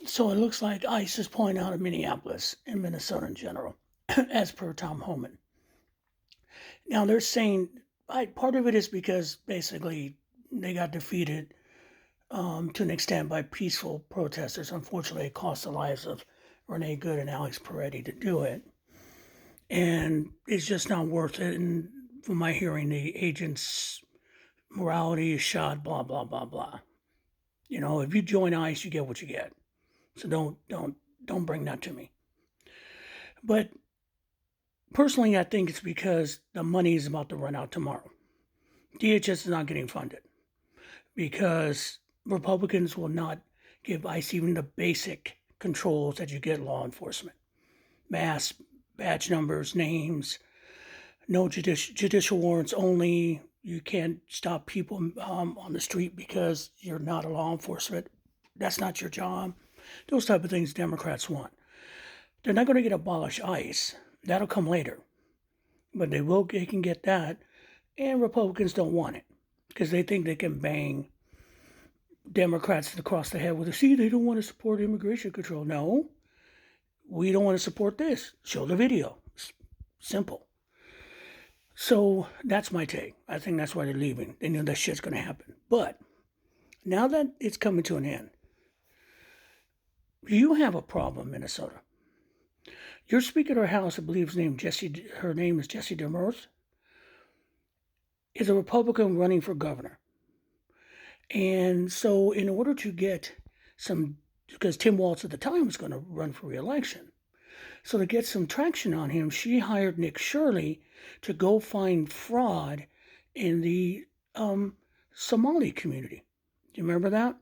So it looks like ICE is pulling out of Minneapolis and Minnesota in general, as per Tom Homan. Now they're saying part of it is because basically they got defeated to an extent by peaceful protesters. Unfortunately, it cost the lives of Renee Good and Alex Peretti to do it. And it's just not worth it. And from my hearing, the agent's morality is shot, blah, blah, blah, blah. You know, if you join ICE, you get what you get. So don't bring that to me. But personally, I think it's because the money is about to run out tomorrow. DHS is not getting funded because Republicans will not give ICE even the basic controls that you get law enforcement. Mass, badge numbers, names, no judicial warrants only. You can't stop people on the street because you're not a law enforcement. That's not your job. Those type of things Democrats want. They're not going to get abolish ICE. That'll come later. But they can get that. And Republicans don't want it because they think they can bang Democrats across the head with see, they don't want to support immigration control. No, we don't want to support this. Show the video. Simple. So that's my take. I think that's why they're leaving. They know that shit's going to happen. But now that it's coming to an end, you have a problem, Minnesota. Your Speaker of the House, I believe her name is Jessie Demers, is a Republican running for governor. And so in order to get because Tim Walz at the time was going to run for re-election. So to get some traction on him, she hired Nick Shirley to go find fraud in the Somali community. Do you remember that?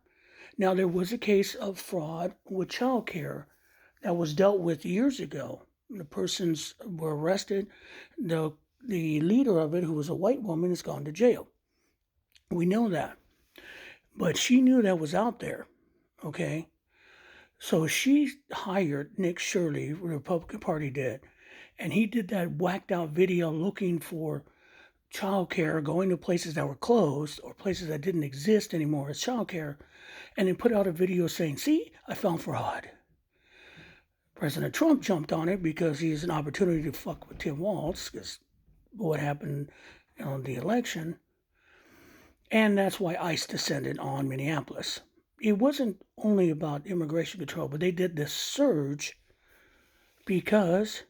Now, there was a case of fraud with child care that was dealt with years ago. The persons were arrested. The leader of it, who was a white woman, has gone to jail. We know that. But she knew that was out there, okay? So she hired Nick Shirley, the Republican Party did, and he did that whacked out video looking for childcare, going to places that were closed or places that didn't exist anymore as childcare, and then put out a video saying, see, I found fraud. President Trump jumped on it because he has an opportunity to fuck with Tim Walz because what happened on the election. And that's why ICE descended on Minneapolis. It wasn't only about immigration control, but they did this surge because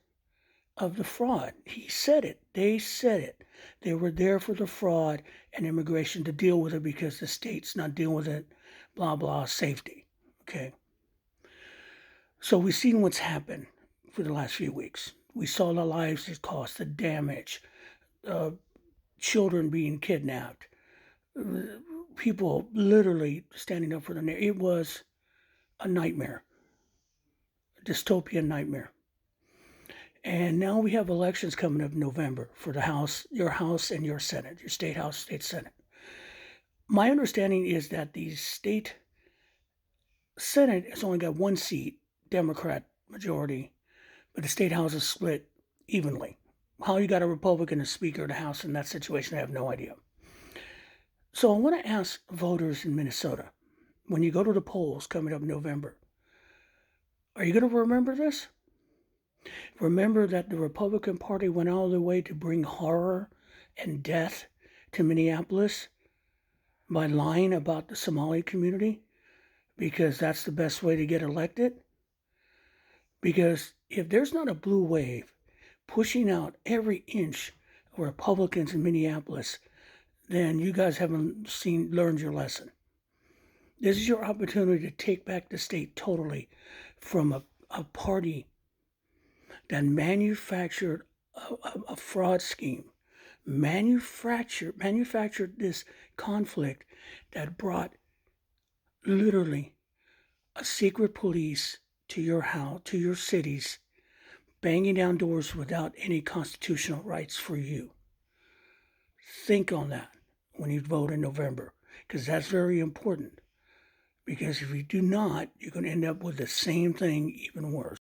of the fraud. He said it. They said it. They were there for the fraud and immigration to deal with it because the state's not dealing with it, blah, blah, safety. Okay. So we've seen what's happened for the last few weeks. We saw the lives it cost, the damage, children being kidnapped, people literally standing up for their neighbor. It was a nightmare, a dystopian nightmare. And now we have elections coming up in November for the House and your Senate, your state House, state Senate. My understanding is that the state Senate has only got one seat, Democrat majority, but the state House is split evenly. How you got a Republican as Speaker of the House in that situation, I have no idea. So I want to ask voters in Minnesota, when you go to the polls coming up in November, are you going to remember this? Remember that the Republican Party went all the way to bring horror and death to Minneapolis by lying about the Somali community because that's the best way to get elected? Because if there's not a blue wave pushing out every inch of Republicans in Minneapolis, then you guys haven't learned your lesson. This is your opportunity to take back the state totally from a party that manufactured a fraud scheme, manufactured this conflict that brought literally a secret police to your house, to your cities, banging down doors without any constitutional rights for you. Think on that when you vote in November, because that's very important. Because if you do not, you're going to end up with the same thing, even worse.